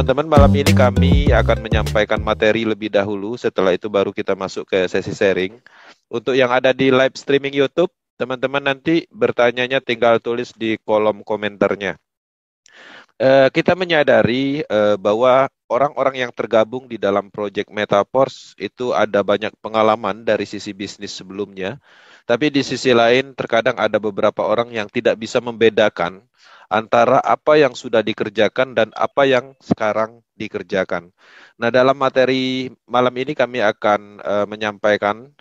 teman-teman, malam ini kami akan menyampaikan materi lebih dahulu, setelah itu baru kita masuk ke sesi sharing. Untuk yang ada di live streaming YouTube, teman-teman nanti bertanyanya tinggal tulis di kolom komentarnya. Kita menyadari bahwa orang-orang yang tergabung di dalam proyek Metaverse itu ada banyak pengalaman dari sisi bisnis sebelumnya, tapi di sisi lain terkadang ada beberapa orang yang tidak bisa membedakan antara apa yang sudah dikerjakan dan apa yang sekarang dikerjakan. Nah, dalam materi malam ini kami akan menyampaikan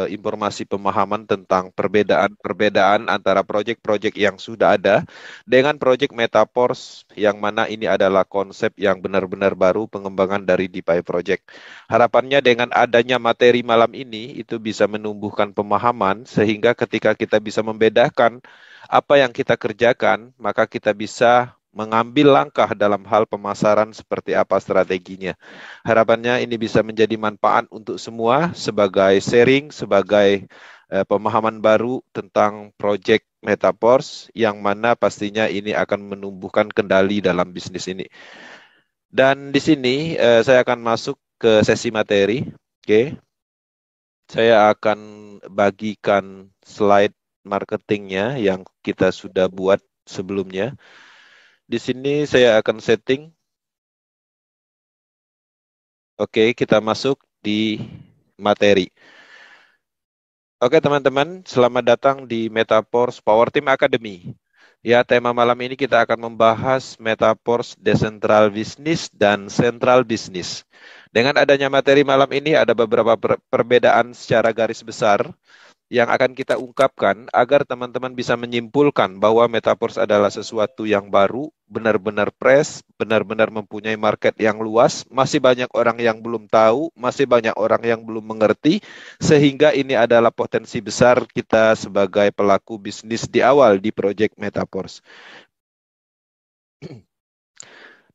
informasi pemahaman tentang perbedaan-perbedaan antara proyek-proyek yang sudah ada dengan proyek Metaverse yang mana ini adalah konsep yang benar-benar baru pengembangan dari DeFi Project. Harapannya dengan adanya materi malam ini itu bisa menumbuhkan pemahaman sehingga ketika kita bisa membedakan apa yang kita kerjakan, maka kita bisa mengambil langkah dalam hal pemasaran seperti apa strateginya. Harapannya ini bisa menjadi manfaat untuk semua sebagai sharing, sebagai pemahaman baru tentang proyek Metaverse yang mana pastinya ini akan menumbuhkan kendali dalam bisnis ini. Dan di sini saya akan masuk ke sesi materi. Oke, saya akan bagikan slide marketingnya yang kita sudah buat sebelumnya. Di sini saya akan setting. Oke, kita masuk di materi. Oke teman-teman, selamat datang di Metaverse Power Team Academy. Ya, tema malam ini kita akan membahas Metaverse Decentral Business dan Central Business. Dengan adanya materi malam ini ada beberapa perbedaan secara garis besar yang akan kita ungkapkan agar teman-teman bisa menyimpulkan bahwa Metaverse adalah sesuatu yang baru, benar-benar fresh, benar-benar mempunyai market yang luas, masih banyak orang yang belum tahu, masih banyak orang yang belum mengerti, sehingga ini adalah potensi besar kita sebagai pelaku bisnis di awal di proyek Metaverse.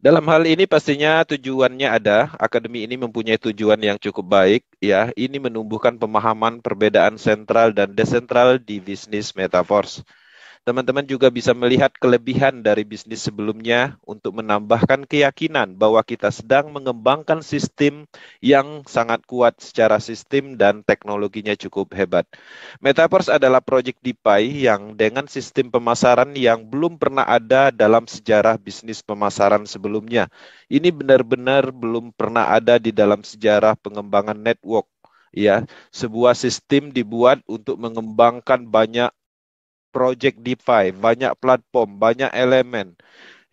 Dalam hal ini pastinya tujuannya ada, akademi ini mempunyai tujuan yang cukup baik, ya. Ini menumbuhkan pemahaman perbedaan sentral dan desentral di bisnis Metaverse. Teman-teman juga bisa melihat kelebihan dari bisnis sebelumnya untuk menambahkan keyakinan bahwa kita sedang mengembangkan sistem yang sangat kuat secara sistem dan teknologinya cukup hebat. Metaverse adalah proyek DeFi yang dengan sistem pemasaran yang belum pernah ada dalam sejarah bisnis pemasaran sebelumnya. Ini benar-benar belum pernah ada di dalam sejarah pengembangan network. Ya, sebuah sistem dibuat untuk mengembangkan banyak project DeFi, banyak platform, banyak elemen.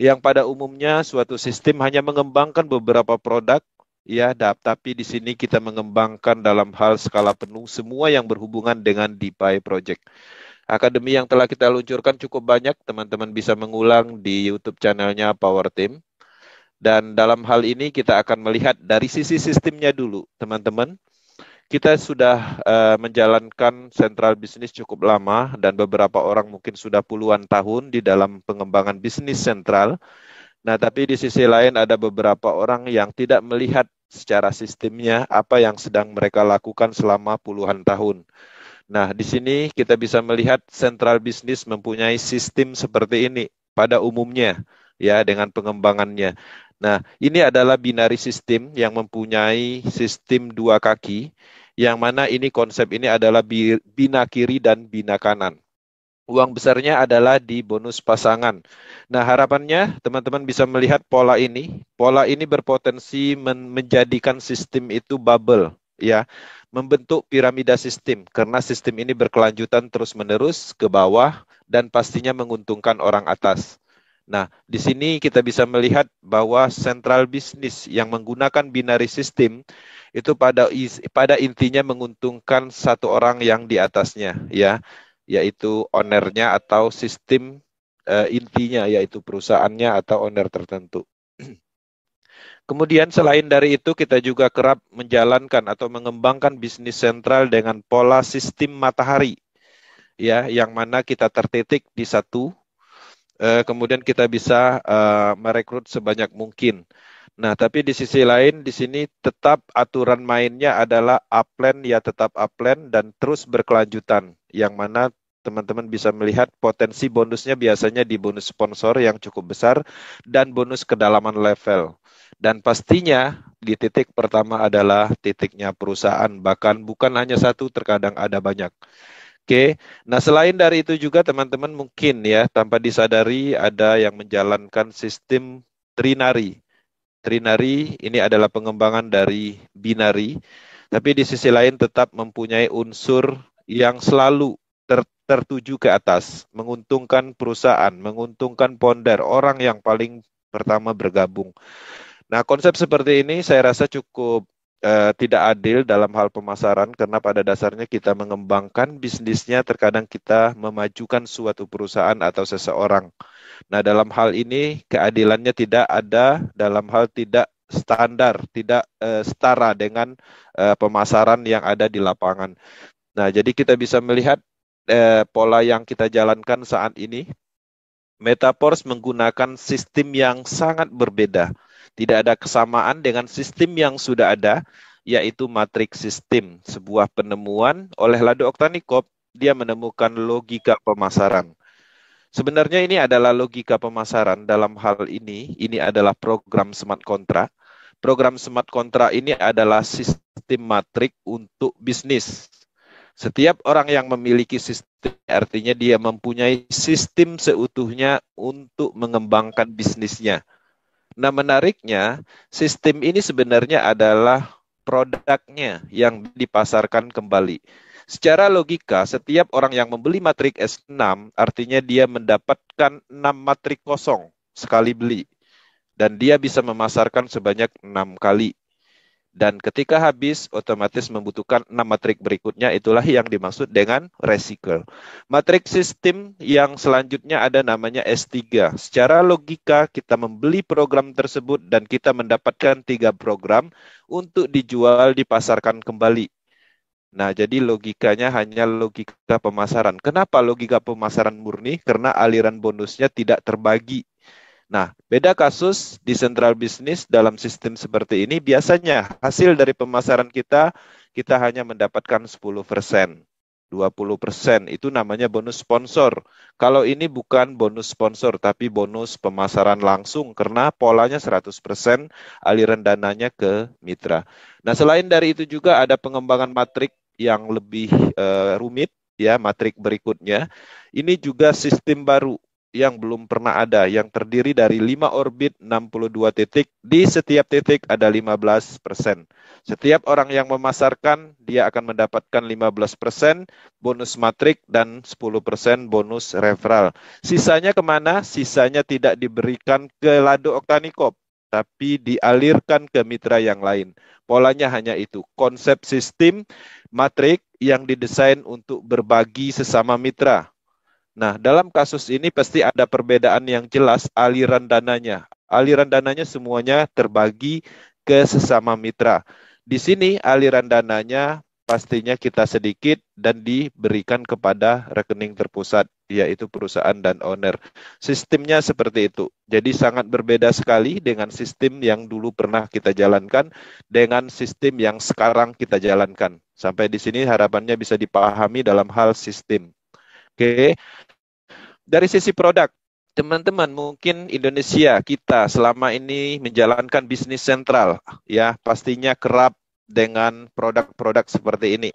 Yang pada umumnya suatu sistem hanya mengembangkan beberapa produk, ya, tapi di sini kita mengembangkan dalam hal skala penuh semua yang berhubungan dengan DeFi project. Akademi yang telah kita luncurkan cukup banyak, teman-teman bisa mengulang di YouTube channelnya Power Team. Dan dalam hal ini kita akan melihat dari sisi sistemnya dulu, teman-teman. Kita sudah menjalankan sentral bisnis cukup lama dan beberapa orang mungkin sudah puluhan tahun di dalam pengembangan bisnis sentral. Nah, tapi di sisi lain ada beberapa orang yang tidak melihat secara sistemnya apa yang sedang mereka lakukan selama puluhan tahun. Nah, di sini kita bisa melihat sentral bisnis mempunyai sistem seperti ini pada umumnya, ya, dengan pengembangannya. Nah, ini adalah binary system yang mempunyai sistem dua kaki, yang mana ini konsep ini adalah bina kiri dan bina kanan. Uang besarnya adalah di bonus pasangan. Nah, harapannya teman-teman bisa melihat pola ini. Pola ini berpotensi menjadikan sistem itu bubble, ya, membentuk piramida sistem karena sistem ini berkelanjutan terus-menerus ke bawah dan pastinya menguntungkan orang atas. Nah, di sini kita bisa melihat bahwa central business yang menggunakan binary system itu pada intinya menguntungkan satu orang yang di atasnya, ya, yaitu ownernya atau sistem intinya, yaitu perusahaannya atau owner tertentu. Kemudian selain dari itu kita juga kerap menjalankan atau mengembangkan bisnis sentral dengan pola sistem matahari, ya, yang mana kita tertitik di satu, kemudian kita bisa merekrut sebanyak mungkin. Nah, tapi di sisi lain, di sini tetap aturan mainnya adalah upland, ya tetap upland dan terus berkelanjutan. Yang mana teman-teman bisa melihat potensi bonusnya biasanya di bonus sponsor yang cukup besar dan bonus kedalaman level. Dan pastinya di titik pertama adalah titiknya perusahaan, bahkan bukan hanya satu, terkadang ada banyak. Oke, nah selain dari itu juga teman-teman mungkin ya tanpa disadari ada yang menjalankan sistem trinary. Trinary ini adalah pengembangan dari binary, tapi di sisi lain tetap mempunyai unsur yang selalu tertuju ke atas, menguntungkan perusahaan, menguntungkan founder, orang yang paling pertama bergabung. Nah, konsep seperti ini saya rasa cukup tidak adil dalam hal pemasaran karena pada dasarnya kita mengembangkan bisnisnya, terkadang kita memajukan suatu perusahaan atau seseorang. Nah, dalam hal ini keadilannya tidak ada, dalam hal tidak standar, tidak setara dengan pemasaran yang ada di lapangan. Nah, jadi kita bisa melihat pola yang kita jalankan saat ini. Metaverse menggunakan sistem yang sangat berbeda. Tidak ada kesamaan dengan sistem yang sudah ada, yaitu matrix system, sebuah penemuan oleh Lado Oktanikov. Dia menemukan logika pemasaran. Sebenarnya ini adalah logika pemasaran dalam hal ini adalah program smart contract. Program smart contract ini adalah sistem matrik untuk bisnis. Setiap orang yang memiliki sistem artinya dia mempunyai sistem seutuhnya untuk mengembangkan bisnisnya. Nah, menariknya, sistem ini sebenarnya adalah produknya yang dipasarkan kembali. Secara logika, setiap orang yang membeli matrik S6, artinya dia mendapatkan 6 matrik kosong sekali beli. Dan dia bisa memasarkan sebanyak 6 kali. Dan ketika habis, otomatis membutuhkan 6 matrik berikutnya, itulah yang dimaksud dengan recycle. Matrik sistem yang selanjutnya ada namanya S3. Secara logika, kita membeli program tersebut dan kita mendapatkan 3 program untuk dijual, dipasarkan kembali. Nah, jadi logikanya hanya logika pemasaran. Kenapa logika pemasaran murni? Karena aliran bonusnya tidak terbagi. Nah, beda kasus di central business dalam sistem seperti ini, biasanya hasil dari pemasaran kita hanya mendapatkan 10%, 20%, itu namanya bonus sponsor. Kalau ini bukan bonus sponsor, tapi bonus pemasaran langsung, karena polanya 100% aliran dananya ke mitra. Nah, selain dari itu juga ada pengembangan matrik yang lebih rumit, ya, matrik berikutnya. Ini juga sistem baru yang belum pernah ada, yang terdiri dari 5 orbit, 62 titik, di setiap titik ada 15%. Setiap orang yang memasarkan, dia akan mendapatkan 15% bonus matrik dan 10% bonus referral. Sisanya kemana? Sisanya tidak diberikan ke Lado Oktanikov, tapi dialirkan ke mitra yang lain. Polanya hanya itu, konsep sistem matrik yang didesain untuk berbagi sesama mitra. Nah, dalam kasus ini pasti ada perbedaan yang jelas aliran dananya. Aliran dananya semuanya terbagi ke sesama mitra. Di sini aliran dananya pastinya kita sedikit dan diberikan kepada rekening terpusat, yaitu perusahaan dan owner. Sistemnya seperti itu. Jadi sangat berbeda sekali dengan sistem yang dulu pernah kita jalankan dengan sistem yang sekarang kita jalankan. Sampai di sini harapannya bisa dipahami dalam hal sistem. Oke. Dari sisi produk, teman-teman mungkin Indonesia kita selama ini menjalankan bisnis sentral, ya pastinya kerap dengan produk-produk seperti ini.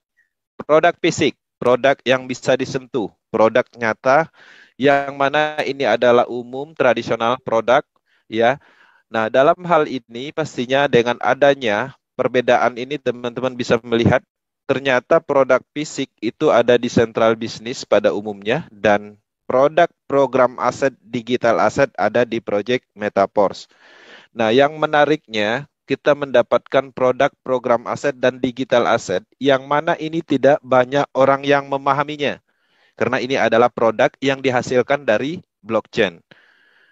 Produk fisik, produk yang bisa disentuh, produk nyata, yang mana ini adalah umum tradisional produk, ya. Nah, dalam hal ini pastinya dengan adanya perbedaan ini teman-teman bisa melihat ternyata produk fisik itu ada di sentral bisnis pada umumnya dan produk program aset digital aset ada di Project Metaverse. Nah, yang menariknya kita mendapatkan produk program aset dan digital aset yang mana ini tidak banyak orang yang memahaminya. Karena ini adalah produk yang dihasilkan dari blockchain.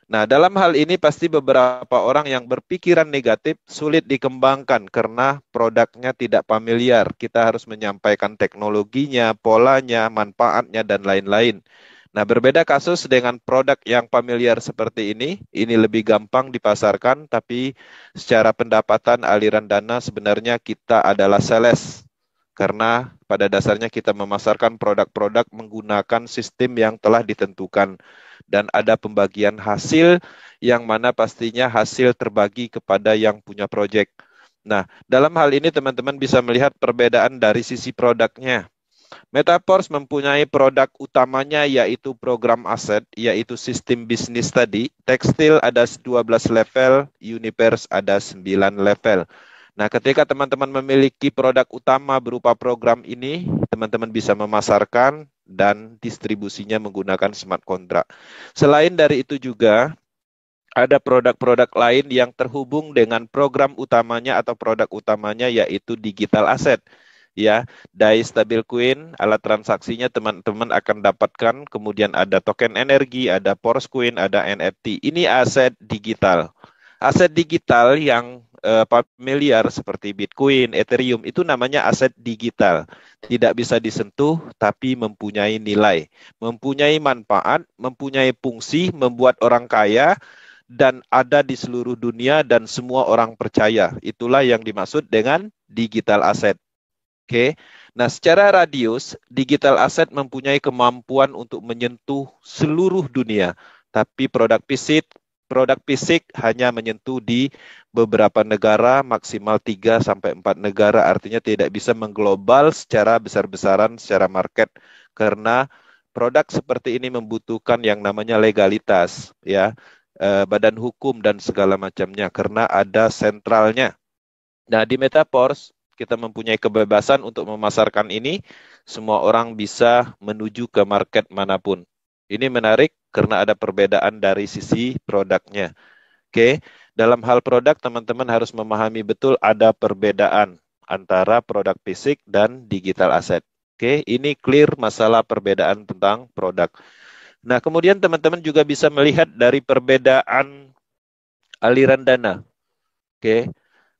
Nah, dalam hal ini pasti beberapa orang yang berpikiran negatif sulit dikembangkan karena produknya tidak familiar. Kita harus menyampaikan teknologinya, polanya, manfaatnya, dan lain-lain. Nah, berbeda kasus dengan produk yang familiar seperti ini lebih gampang dipasarkan, tapi secara pendapatan aliran dana sebenarnya kita adalah sales. Karena pada dasarnya kita memasarkan produk-produk menggunakan sistem yang telah ditentukan. Dan ada pembagian hasil yang mana pastinya hasil terbagi kepada yang punya proyek. Nah, dalam hal ini teman-teman bisa melihat perbedaan dari sisi produknya. Metaforce mempunyai produk utamanya yaitu program aset, yaitu sistem bisnis tadi. Tekstil ada 12 level, Universe ada 9 level. Nah, ketika teman-teman memiliki produk utama berupa program ini, teman-teman bisa memasarkan dan distribusinya menggunakan smart contract. Selain dari itu juga, ada produk-produk lain yang terhubung dengan program utamanya atau produk utamanya yaitu digital asset. Ya, DAI stablecoin, alat transaksinya teman-teman akan dapatkan, kemudian ada token energi, ada Coin, ada NFT. Ini aset digital. Aset digital yang familiar seperti Bitcoin, Ethereum itu namanya aset digital. Tidak bisa disentuh tapi mempunyai nilai, mempunyai manfaat, mempunyai fungsi, membuat orang kaya dan ada di seluruh dunia dan semua orang percaya. Itulah yang dimaksud dengan digital asset. Oke. Nah, secara radius, digital asset mempunyai kemampuan untuk menyentuh seluruh dunia, tapi produk fisik hanya menyentuh di beberapa negara, maksimal 3 sampai 4 negara, artinya tidak bisa mengglobal secara besar-besaran secara market karena produk seperti ini membutuhkan yang namanya legalitas, ya, badan hukum dan segala macamnya karena ada sentralnya. Nah, di Metaverse kita mempunyai kebebasan untuk memasarkan ini, semua orang bisa menuju ke market manapun. Ini menarik karena ada perbedaan dari sisi produknya. Oke, dalam hal produk teman-teman harus memahami betul ada perbedaan antara produk fisik dan digital asset. Oke, ini clear masalah perbedaan tentang produk. Nah, kemudian teman-teman juga bisa melihat dari perbedaan aliran dana. Oke.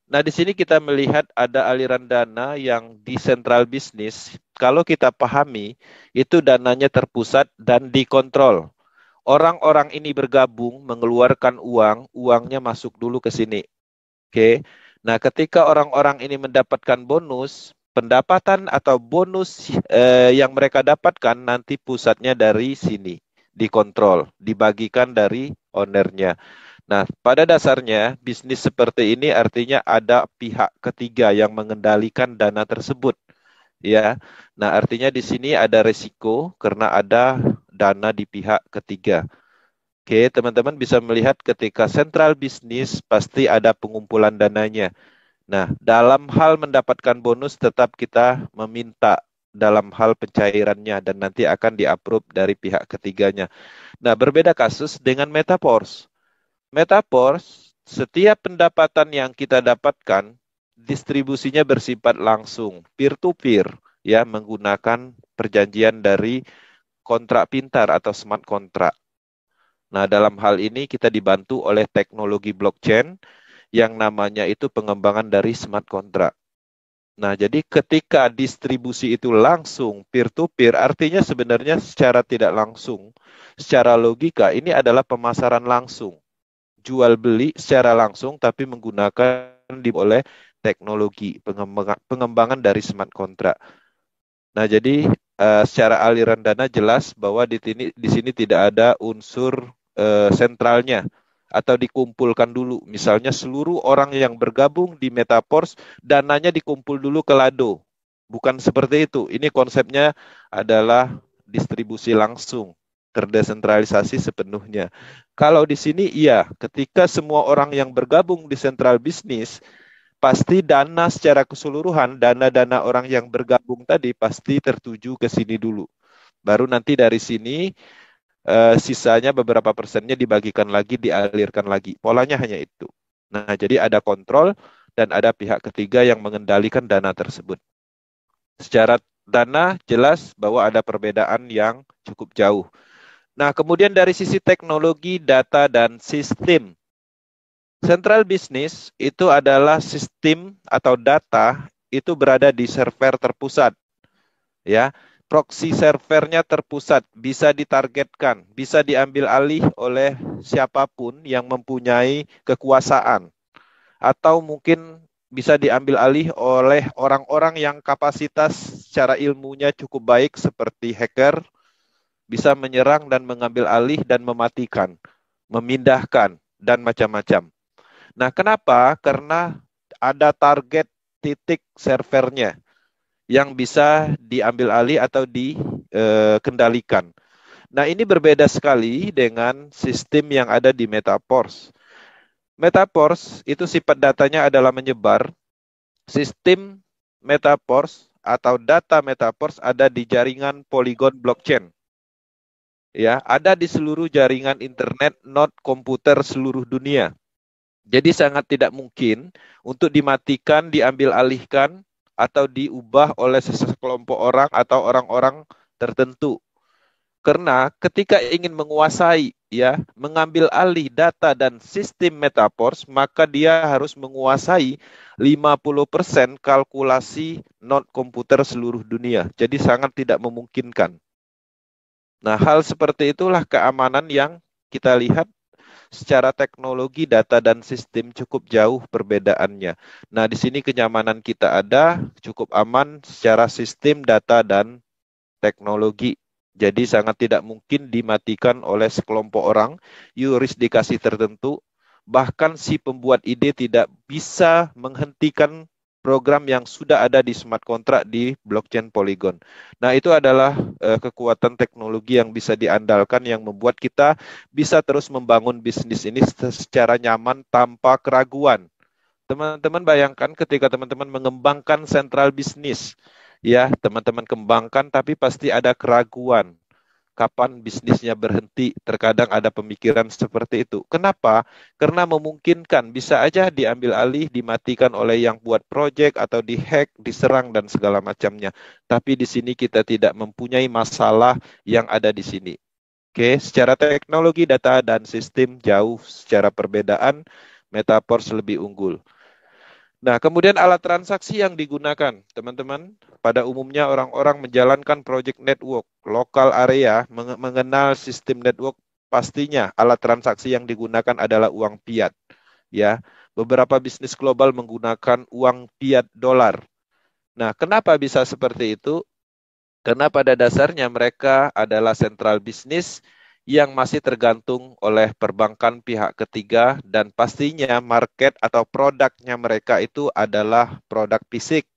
Nah, di sini kita melihat ada aliran dana yang di central business. Kalau kita pahami, itu dananya terpusat dan dikontrol. Orang-orang ini bergabung, mengeluarkan uang, uangnya masuk dulu ke sini. Oke. Nah, ketika orang-orang ini mendapatkan bonus, pendapatan atau bonus yang mereka dapatkan nanti pusatnya dari sini, dikontrol, dibagikan dari ownernya. Nah, pada dasarnya bisnis seperti ini artinya ada pihak ketiga yang mengendalikan dana tersebut, ya. Nah, artinya di sini ada resiko karena ada dana di pihak ketiga. Oke, teman-teman bisa melihat ketika sentral bisnis pasti ada pengumpulan dananya. Nah, dalam hal mendapatkan bonus tetap kita meminta dalam hal pencairannya dan nanti akan di-approve dari pihak ketiganya. Nah, berbeda kasus dengan Metaverse. Metaverse, setiap pendapatan yang kita dapatkan, distribusinya bersifat langsung, peer-to-peer, ya, menggunakan perjanjian dari kontrak pintar atau smart contract. Nah, dalam hal ini kita dibantu oleh teknologi blockchain yang namanya itu pengembangan dari smart contract. Nah, jadi ketika distribusi itu langsung peer-to-peer, artinya sebenarnya secara tidak langsung, secara logika ini adalah pemasaran langsung jual beli secara langsung tapi menggunakan oleh teknologi pengembangan dari smart contract. Nah, jadi secara aliran dana jelas bahwa di sini tidak ada unsur sentralnya atau dikumpulkan dulu. Misalnya seluruh orang yang bergabung di Metaverse dananya dikumpul dulu ke Lado. Bukan seperti itu. Ini konsepnya adalah distribusi langsung, terdesentralisasi sepenuhnya. Kalau di sini iya, ketika semua orang yang bergabung di sentral bisnis, pasti dana secara keseluruhan, dana-dana orang yang bergabung tadi pasti tertuju ke sini dulu. Baru nanti dari sini sisanya beberapa persennya dibagikan lagi, dialirkan lagi. Polanya hanya itu. Nah, jadi ada kontrol dan ada pihak ketiga yang mengendalikan dana tersebut. Secara dana jelas bahwa ada perbedaan yang cukup jauh. Nah, kemudian dari sisi teknologi, data, dan sistem. Central business itu adalah sistem atau data itu berada di server terpusat. Ya, proxy servernya terpusat, bisa ditargetkan, bisa diambil alih oleh siapapun yang mempunyai kekuasaan. Atau mungkin bisa diambil alih oleh orang-orang yang kapasitas secara ilmunya cukup baik seperti hacker, bisa menyerang dan mengambil alih dan mematikan, memindahkan, dan macam-macam. Nah, kenapa? Karena ada target titik servernya yang bisa diambil alih atau dikendalikan. Nah, ini berbeda sekali dengan sistem yang ada di Metaverse. Metaverse itu sifat datanya adalah menyebar. Sistem Metaverse atau data Metaverse ada di jaringan Polygon blockchain. Ya, ada di seluruh jaringan internet node komputer seluruh dunia. Jadi sangat tidak mungkin untuk dimatikan, diambil alihkan, atau diubah oleh sekelompok orang atau orang-orang tertentu. Karena ketika ingin menguasai, ya, mengambil alih data dan sistem Metaverse, maka dia harus menguasai 50% kalkulasi node komputer seluruh dunia. Jadi sangat tidak memungkinkan. Nah, hal seperti itulah keamanan yang kita lihat secara teknologi, data, dan sistem cukup jauh perbedaannya. Nah, di sini kenyamanan kita ada, cukup aman secara sistem, data, dan teknologi. Jadi sangat tidak mungkin dimatikan oleh sekelompok orang, yurisdikasi tertentu, bahkan si pembuat ide tidak bisa menghentikan program yang sudah ada di smart contract di blockchain Polygon. Nah, itu adalah kekuatan teknologi yang bisa diandalkan yang membuat kita bisa terus membangun bisnis ini secara nyaman tanpa keraguan. Teman-teman bayangkan ketika teman-teman mengembangkan sentral bisnis, ya, teman-teman kembangkan tapi pasti ada keraguan. Kapan bisnisnya berhenti? Terkadang ada pemikiran seperti itu. Kenapa? Karena memungkinkan bisa aja diambil alih, dimatikan oleh yang buat project atau dihack, diserang dan segala macamnya. Tapi di sini kita tidak mempunyai masalah yang ada di sini. Oke, secara teknologi, data dan sistem jauh secara perbedaan, Metaverse lebih unggul. Nah, kemudian alat transaksi yang digunakan, teman-teman, pada umumnya orang-orang menjalankan project network, lokal area, mengenal sistem network, pastinya alat transaksi yang digunakan adalah uang fiat. Ya, beberapa bisnis global menggunakan uang fiat dolar. Nah, kenapa bisa seperti itu? Karena pada dasarnya mereka adalah sentral bisnis yang masih tergantung oleh perbankan pihak ketiga dan pastinya market atau produknya mereka itu adalah produk fisik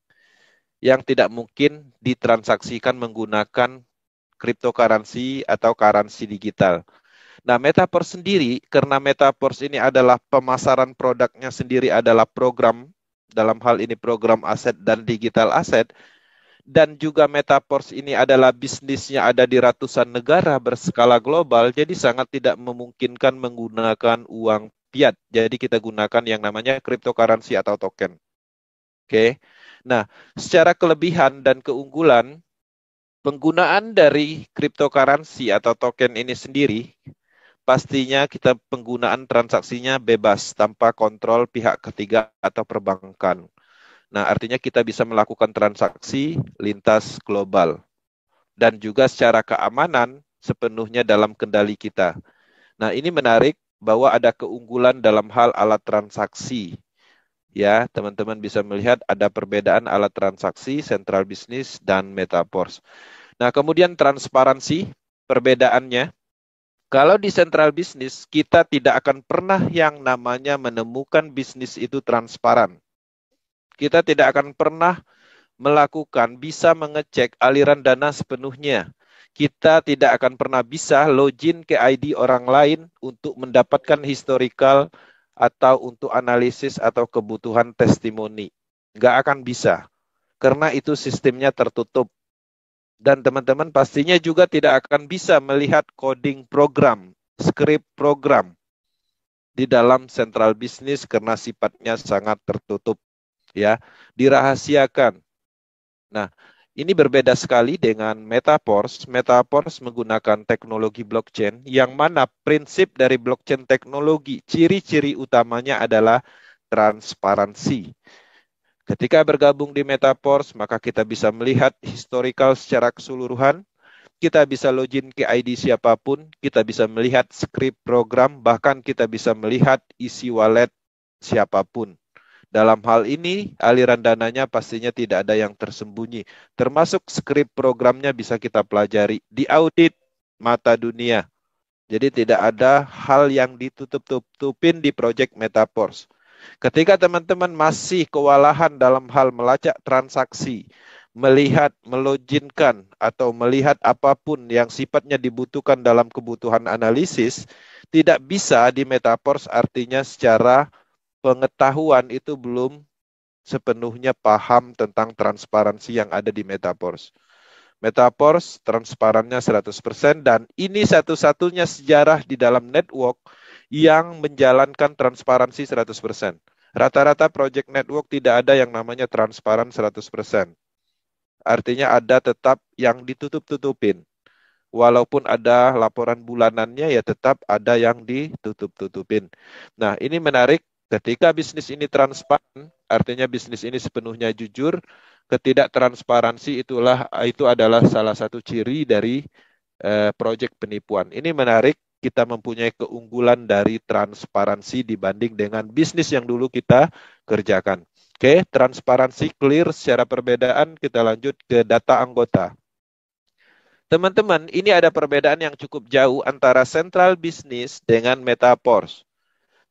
yang tidak mungkin ditransaksikan menggunakan cryptocurrency atau currency digital. Nah, Metaverse sendiri, karena Metaverse ini adalah pemasaran produknya sendiri adalah program, dalam hal ini program aset dan digital aset, dan juga Metaverse ini adalah bisnisnya ada di ratusan negara berskala global, jadi sangat tidak memungkinkan menggunakan uang fiat. Jadi kita gunakan yang namanya cryptocurrency atau token. Oke. Nah, secara kelebihan dan keunggulan, penggunaan dari cryptocurrency atau token ini sendiri, pastinya kita penggunaan transaksinya bebas tanpa kontrol pihak ketiga atau perbankan. Nah, artinya kita bisa melakukan transaksi lintas global dan juga secara keamanan sepenuhnya dalam kendali kita. Nah, ini menarik bahwa ada keunggulan dalam hal alat transaksi. Ya, teman-teman bisa melihat ada perbedaan alat transaksi, central business, dan metaverse. Nah, kemudian transparansi, perbedaannya. Kalau di central business, kita tidak akan pernah yang namanya menemukan bisnis itu transparan. Kita tidak akan pernah bisa mengecek aliran dana sepenuhnya. Kita tidak akan pernah bisa login ke ID orang lain untuk mendapatkan historical atau untuk analisis atau kebutuhan testimoni. Nggak akan bisa, karena itu sistemnya tertutup. Dan teman-teman pastinya juga tidak akan bisa melihat coding program, script program di dalam central business karena sifatnya sangat tertutup, ya, dirahasiakan. Nah, ini berbeda sekali dengan Metaverse. Metaverse menggunakan teknologi blockchain, yang mana prinsip dari blockchain teknologi, ciri-ciri utamanya adalah transparansi. Ketika bergabung di Metaverse, maka kita bisa melihat historical secara keseluruhan, kita bisa login ke ID siapapun, kita bisa melihat script program, bahkan kita bisa melihat isi wallet siapapun. Dalam hal ini, aliran dananya pastinya tidak ada yang tersembunyi. Termasuk skrip programnya bisa kita pelajari. Diaudit mata dunia. Jadi tidak ada hal yang ditutup-tutupin di Project Metaforce. Ketika teman-teman masih kewalahan dalam hal melacak transaksi, melihat, meloginkan, atau melihat apapun yang sifatnya dibutuhkan dalam kebutuhan analisis, tidak bisa di Metaforce, artinya secara pengetahuan itu belum sepenuhnya paham tentang transparansi yang ada di Metaforce. Metaforce transparannya 100% dan ini satu-satunya sejarah di dalam network yang menjalankan transparansi 100%. Rata-rata project network tidak ada yang namanya transparan 100%. Artinya ada tetap yang ditutup-tutupin. Walaupun ada laporan bulanannya, ya tetap ada yang ditutup-tutupin. Nah, ini menarik. Ketika bisnis ini transparan, artinya bisnis ini sepenuhnya jujur. Ketidaktransparansi itu adalah salah satu ciri dari proyek penipuan. Ini menarik. Kita mempunyai keunggulan dari transparansi dibanding dengan bisnis yang dulu kita kerjakan. Oke, transparansi clear secara perbedaan. Kita lanjut ke data anggota. Teman-teman, ini ada perbedaan yang cukup jauh antara central business dengan Metaforce.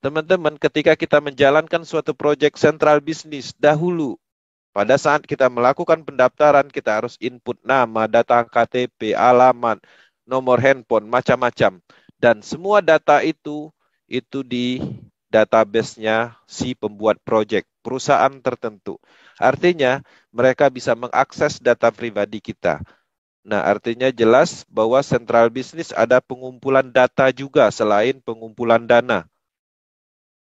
Teman-teman, ketika kita menjalankan suatu proyek central business dahulu, pada saat kita melakukan pendaftaran, kita harus input nama, data KTP, alamat, nomor handphone, macam-macam. Dan semua data itu di database-nya si pembuat proyek, perusahaan tertentu. Artinya, mereka bisa mengakses data pribadi kita. Nah, artinya jelas bahwa central business ada pengumpulan data juga selain pengumpulan dana.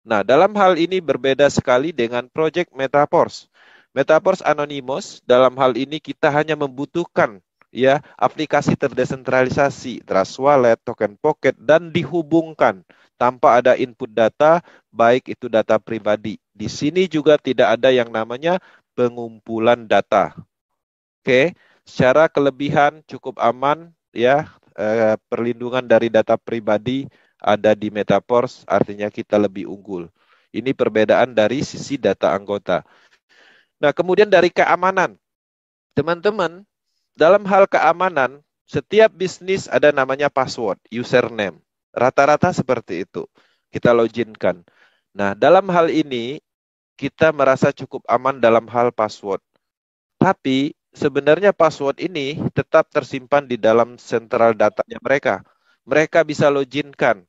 Nah, dalam hal ini berbeda sekali dengan Project Metaforce. Metaforce Anonymous, dalam hal ini kita hanya membutuhkan ya aplikasi terdesentralisasi, Trust Wallet, Token Pocket, dan dihubungkan tanpa ada input data, baik itu data pribadi. Di sini juga tidak ada yang namanya pengumpulan data. Oke, secara kelebihan cukup aman ya, perlindungan dari data pribadi ada di Metaforce, artinya kita lebih unggul. Ini perbedaan dari sisi data anggota. Nah, kemudian dari keamanan. Teman-teman, dalam hal keamanan, setiap bisnis ada namanya password, username. Rata-rata seperti itu. Kita loginkan. Nah, dalam hal ini, kita merasa cukup aman dalam hal password. Tapi sebenarnya password ini tetap tersimpan di dalam sentral datanya mereka. Mereka bisa loginkan.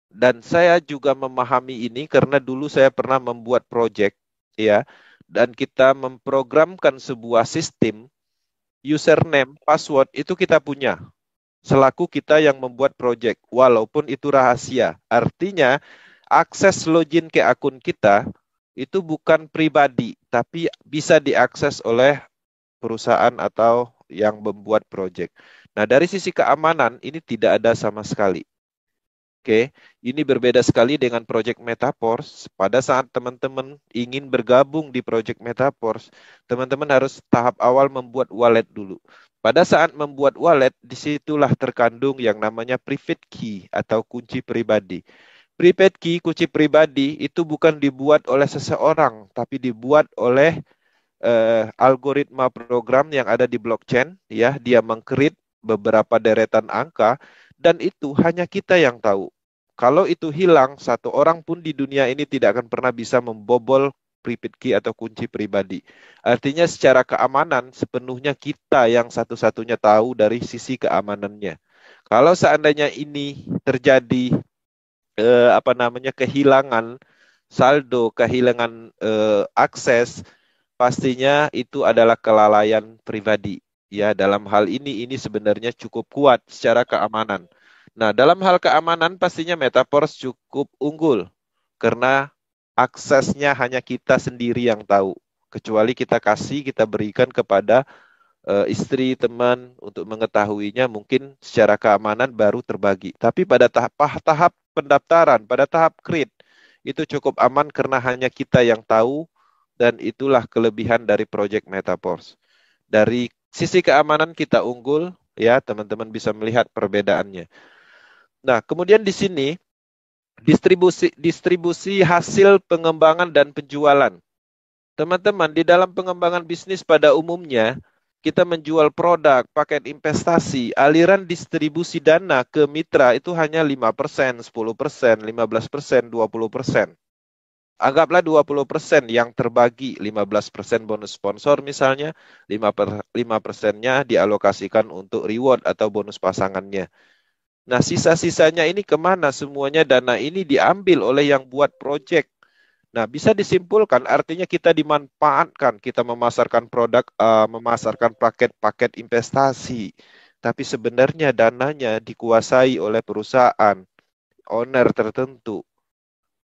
Dan saya juga memahami ini karena dulu saya pernah membuat project ya. Dan kita memprogramkan sebuah sistem username, password itu kita punya. Selaku kita yang membuat project walaupun itu rahasia. Artinya akses login ke akun kita itu bukan pribadi tapi bisa diakses oleh perusahaan atau yang membuat proyek. Nah, dari sisi keamanan ini tidak ada sama sekali. Oke, ini berbeda sekali dengan proyek Metaforce. Pada saat teman-teman ingin bergabung di proyek Metaforce, teman-teman harus tahap awal membuat wallet dulu. Pada saat membuat wallet, disitulah terkandung yang namanya private key atau kunci pribadi. Private key, kunci pribadi itu bukan dibuat oleh seseorang, tapi dibuat oleh algoritma program yang ada di blockchain, ya, dia mengcreate beberapa deretan angka dan itu hanya kita yang tahu. Kalau itu hilang, satu orang pun di dunia ini tidak akan pernah bisa membobol private key atau kunci pribadi. Artinya secara keamanan sepenuhnya kita yang satu-satunya tahu dari sisi keamanannya. Kalau seandainya ini terjadi kehilangan saldo, kehilangan akses, pastinya itu adalah kelalaian pribadi. Ya, dalam hal ini sebenarnya cukup kuat secara keamanan. Nah, dalam hal keamanan pastinya Metaverse cukup unggul karena aksesnya hanya kita sendiri yang tahu. Kecuali kita berikan kepada istri, teman untuk mengetahuinya, mungkin secara keamanan baru terbagi. Tapi pada tahap pendaftaran, pada tahap create, itu cukup aman karena hanya kita yang tahu dan itulah kelebihan dari Project Metaverse. Dari sisi keamanan kita unggul, ya teman-teman bisa melihat perbedaannya. Nah, kemudian di sini distribusi hasil pengembangan dan penjualan. Teman-teman, di dalam pengembangan bisnis pada umumnya, kita menjual produk, paket investasi, aliran distribusi dana ke mitra itu hanya 5%, 10%, 15%, 20%. Anggaplah 20% yang terbagi, 15% bonus sponsor misalnya, 5%-nya dialokasikan untuk reward atau bonus pasangannya. Nah, sisa-sisanya ini kemana? Semuanya dana ini diambil oleh yang buat project. Nah, bisa disimpulkan artinya kita dimanfaatkan, kita memasarkan produk, memasarkan paket-paket investasi. Tapi sebenarnya dananya dikuasai oleh perusahaan, owner tertentu.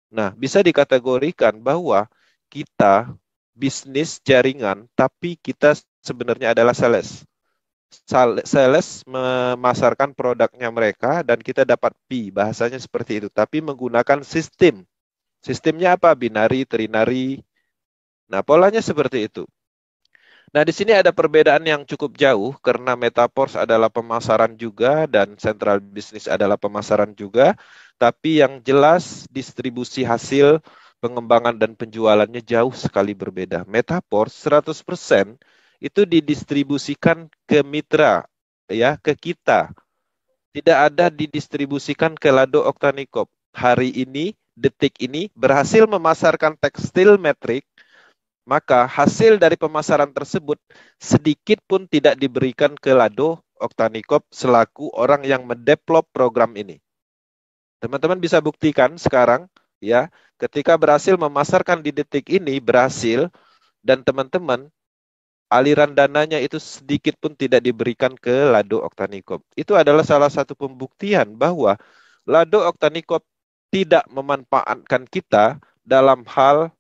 Nah, bisa dikategorikan bahwa kita bisnis jaringan, tapi kita sebenarnya adalah sales. Sales memasarkan produknya mereka dan kita dapat fee, bahasanya seperti itu. Tapi menggunakan sistem. Sistemnya apa? Binary, trinary. Nah, polanya seperti itu. Nah, di sini ada perbedaan yang cukup jauh karena Metaverse adalah pemasaran juga dan Central Business adalah pemasaran juga. Tapi yang jelas distribusi hasil pengembangan dan penjualannya jauh sekali berbeda. Metaverse 100% itu didistribusikan ke mitra, ya, ke kita. Tidak ada didistribusikan ke Lado Oktanikop. Hari ini, detik ini, berhasil memasarkan tekstil metrik, maka hasil dari pemasaran tersebut sedikit pun tidak diberikan ke Lado Oktanikop selaku orang yang mendevelop program ini. Teman-teman bisa buktikan sekarang, ya, ketika berhasil memasarkan di detik ini, berhasil, dan teman-teman aliran dananya itu sedikit pun tidak diberikan ke Lado Oktanikop. Itu adalah salah satu pembuktian bahwa Lado Oktanikop tidak memanfaatkan kita dalam hal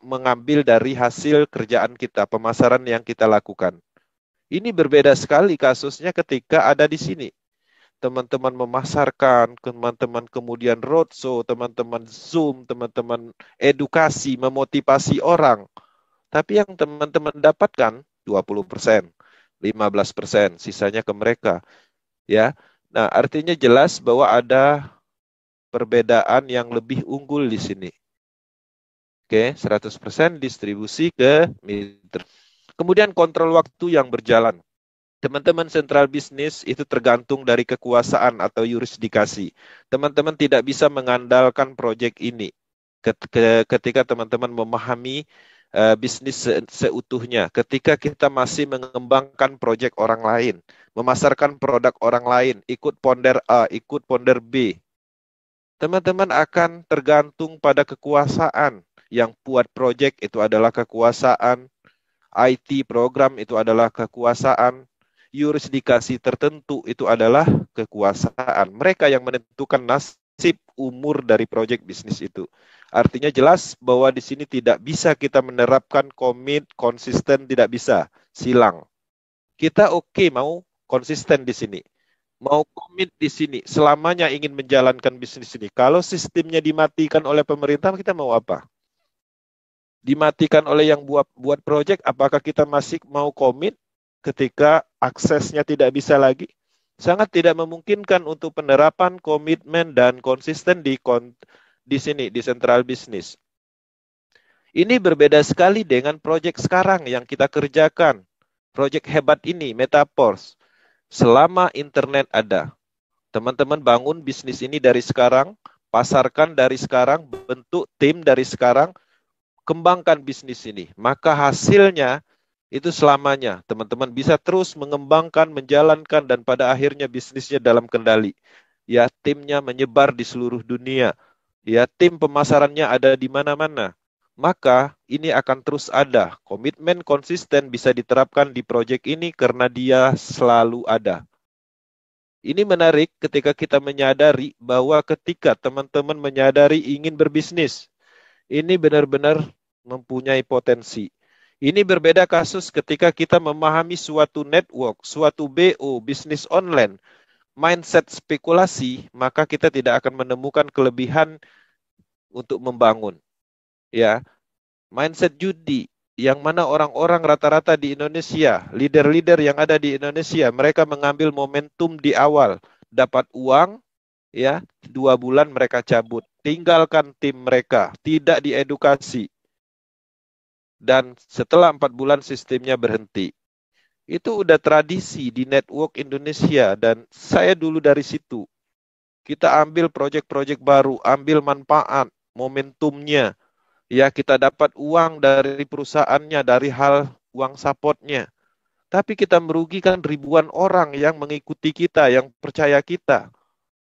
mengambil dari hasil kerjaan kita, pemasaran yang kita lakukan. Ini berbeda sekali kasusnya ketika ada di sini. Teman-teman memasarkan, teman-teman kemudian roadshow, teman-teman Zoom, teman-teman edukasi, memotivasi orang. Tapi yang teman-teman dapatkan 20%, 15%, sisanya ke mereka, ya. Nah, artinya jelas bahwa ada perbedaan yang lebih unggul di sini. Oke, 100% distribusi ke mitra. Kemudian kontrol waktu yang berjalan. Teman-teman sentral bisnis itu tergantung dari kekuasaan atau yurisdikasi. Teman-teman tidak bisa mengandalkan proyek ini ketika teman-teman memahami bisnis seutuhnya. Ketika kita masih mengembangkan proyek orang lain, memasarkan produk orang lain, ikut ponder A, ikut ponder B, teman-teman akan tergantung pada kekuasaan. Yang buat proyek itu adalah kekuasaan, IT program itu adalah kekuasaan, yurisdikasi tertentu itu adalah kekuasaan. Mereka yang menentukan nasib umur dari proyek bisnis itu. Artinya jelas bahwa di sini tidak bisa kita menerapkan komit, konsisten, tidak bisa. Silang. Kita oke mau konsisten di sini. Mau komit di sini. Selamanya ingin menjalankan bisnis ini. Kalau sistemnya dimatikan oleh pemerintah, kita mau apa? Dimatikan oleh yang buat proyek, apakah kita masih mau komit ketika aksesnya tidak bisa lagi? Sangat tidak memungkinkan untuk penerapan komitmen dan konsisten di sini, di central business. Ini berbeda sekali dengan proyek sekarang yang kita kerjakan. Proyek hebat ini, Metaverse. Selama internet ada, teman-teman bangun bisnis ini dari sekarang, pasarkan dari sekarang, bentuk tim dari sekarang, kembangkan bisnis ini. Maka hasilnya itu selamanya. Teman-teman bisa terus mengembangkan, menjalankan, dan pada akhirnya bisnisnya dalam kendali. Ya, timnya menyebar di seluruh dunia. Ya, tim pemasarannya ada di mana-mana. Maka ini akan terus ada. Komitmen konsisten bisa diterapkan di proyek ini karena dia selalu ada. Ini menarik ketika kita menyadari bahwa ketika teman-teman menyadari ingin berbisnis, ini benar-benar mempunyai potensi. Ini berbeda kasus ketika kita memahami suatu network, suatu BO, bisnis online, mindset spekulasi, maka kita tidak akan menemukan kelebihan untuk membangun. Ya, mindset judi, yang mana orang-orang rata-rata di Indonesia, leader-leader yang ada di Indonesia, mereka mengambil momentum di awal, dapat uang, ya, 2 bulan mereka cabut, tinggalkan tim mereka, tidak diedukasi. dan setelah 4 bulan sistemnya berhenti. Itu udah tradisi di network Indonesia dan saya dulu dari situ. Kita ambil proyek-proyek baru, ambil manfaat, momentumnya. Ya, kita dapat uang dari perusahaannya, dari hal uang supportnya. Tapi kita merugikan ribuan orang yang mengikuti kita, yang percaya kita.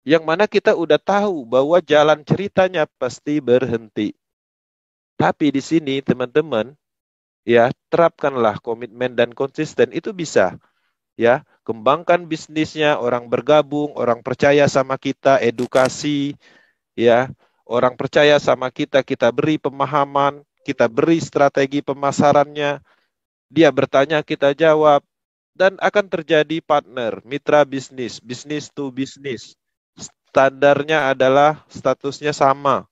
Yang mana kita udah tahu bahwa jalan ceritanya pasti berhenti. Tapi di sini teman-teman, ya terapkanlah komitmen dan konsisten itu bisa. Ya, kembangkan bisnisnya, orang bergabung, orang percaya sama kita, edukasi, ya, orang percaya sama kita, kita beri pemahaman, kita beri strategi pemasarannya, dia bertanya, kita jawab, dan akan terjadi partner, mitra bisnis, bisnis to bisnis. Standarnya adalah statusnya sama.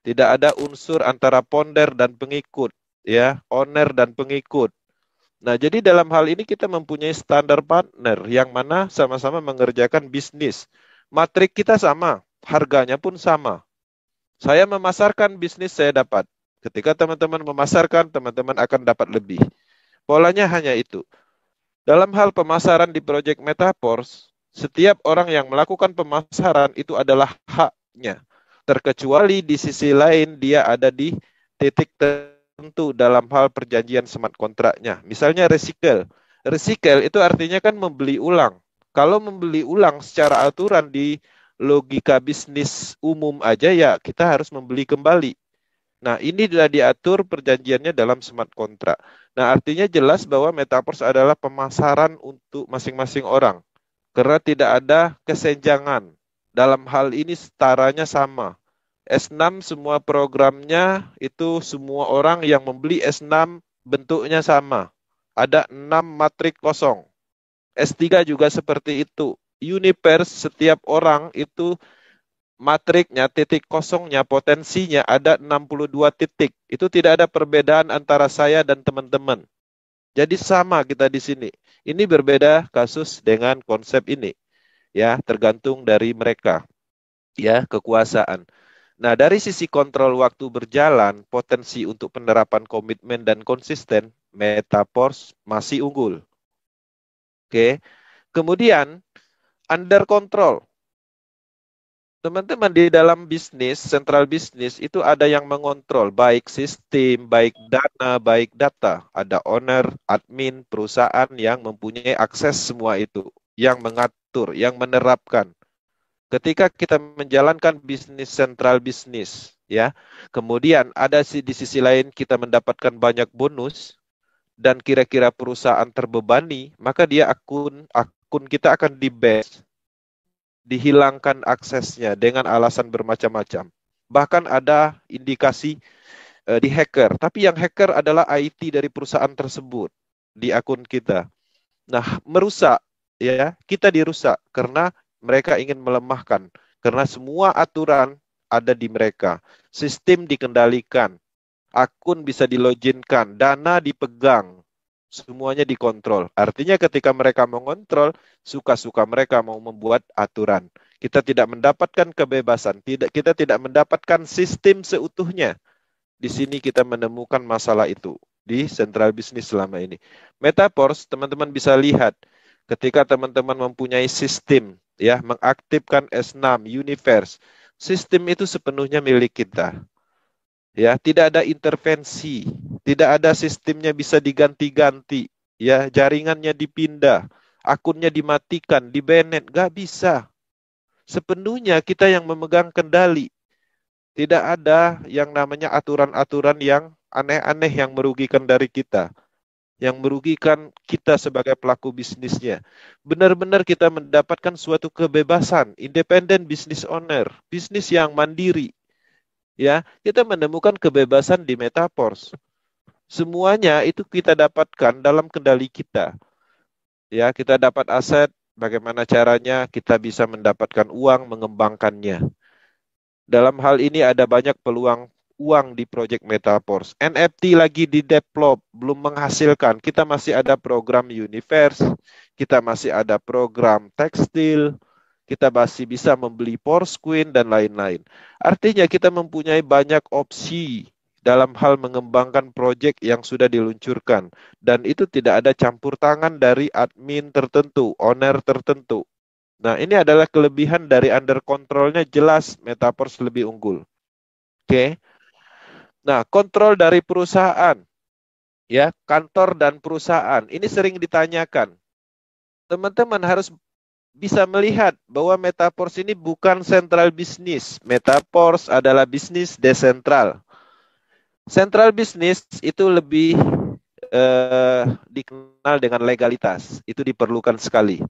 Tidak ada unsur antara founder dan pengikut, ya, owner dan pengikut. Nah, jadi dalam hal ini kita mempunyai standar partner yang mana sama-sama mengerjakan bisnis. Matrik kita sama, harganya pun sama. Saya memasarkan bisnis saya dapat. Ketika teman-teman memasarkan, teman-teman akan dapat lebih. Polanya hanya itu. Dalam hal pemasaran di Project Metaforce, setiap orang yang melakukan pemasaran itu adalah haknya. Terkecuali di sisi lain dia ada di titik tertentu dalam hal perjanjian smart kontraknya. Misalnya recycle. Recycle itu artinya kan membeli ulang. Kalau membeli ulang secara aturan di logika bisnis umum aja ya kita harus membeli kembali. Nah, ini sudah diatur perjanjiannya dalam smart kontrak. Nah, artinya jelas bahwa Metaverse adalah pemasaran untuk masing-masing orang. Karena tidak ada kesenjangan. Dalam hal ini setaranya sama. S6 semua programnya itu semua orang yang membeli S6 bentuknya sama. Ada 6 matrik kosong. S3 juga seperti itu. Universe setiap orang itu matriknya, titik kosongnya, potensinya ada 62 titik. Itu tidak ada perbedaan antara saya dan teman-teman. Jadi sama kita di sini. Ini berbeda kasus dengan konsep ini. Ya, tergantung dari mereka. Ya, kekuasaan. Nah, dari sisi kontrol waktu berjalan, potensi untuk penerapan komitmen dan konsisten, Metaverse masih unggul. Oke. Kemudian, under control. Teman-teman di dalam bisnis, sentral bisnis itu ada yang mengontrol baik sistem, baik dana, baik data. Ada owner, admin, perusahaan yang mempunyai akses semua itu, yang mengatur, yang menerapkan. Ketika kita menjalankan bisnis sentral bisnis, ya, kemudian ada di sisi lain kita mendapatkan banyak bonus dan kira-kira perusahaan terbebani, maka dia akun kita akan di-base, dihilangkan aksesnya dengan alasan bermacam-macam. Bahkan ada indikasi di hacker, tapi yang hacker adalah IT dari perusahaan tersebut di akun kita. Nah, merusak, ya, kita dirusak karena mereka ingin melemahkan, karena semua aturan ada di mereka, sistem dikendalikan, akun bisa diloginkan, dana dipegang, semuanya dikontrol. Artinya ketika mereka mengontrol, suka-suka mereka mau membuat aturan. Kita tidak mendapatkan kebebasan, kita tidak mendapatkan sistem seutuhnya. Di sini kita menemukan masalah itu di sentral bisnis selama ini. Metaverse, teman-teman bisa lihat ketika teman-teman mempunyai sistem, ya, mengaktifkan S6, Universe, sistem itu sepenuhnya milik kita. Ya, tidak ada intervensi, tidak ada sistemnya bisa diganti-ganti, ya, jaringannya dipindah, akunnya dimatikan, di-banned, nggak bisa. Sepenuhnya kita yang memegang kendali. Tidak ada yang namanya aturan-aturan yang aneh-aneh yang merugikan dari kita, yang merugikan kita sebagai pelaku bisnisnya. Benar-benar kita mendapatkan suatu kebebasan, independent business owner, bisnis yang mandiri. Ya, kita menemukan kebebasan di Metaverse. Semuanya itu kita dapatkan dalam kendali kita. Ya, kita dapat aset, bagaimana caranya kita bisa mendapatkan uang, mengembangkannya. Dalam hal ini ada banyak peluang uang di Project Metaverse. NFT lagi di develop, belum menghasilkan. Kita masih ada program Universe, kita masih ada program tekstil, kita masih bisa membeli Porsche Queen dan lain-lain. Artinya kita mempunyai banyak opsi dalam hal mengembangkan proyek yang sudah diluncurkan. Dan itu tidak ada campur tangan dari admin tertentu, owner tertentu. Nah, ini adalah kelebihan dari under control-nya, jelas Metaverse lebih unggul. Oke. Nah, kontrol dari perusahaan, ya, kantor dan perusahaan. Ini sering ditanyakan. Teman-teman harus bisa melihat bahwa Metaverse ini bukan sentral bisnis. Metaverse adalah bisnis desentral. Central bisnis itu lebih dikenal dengan legalitas. Itu diperlukan sekali.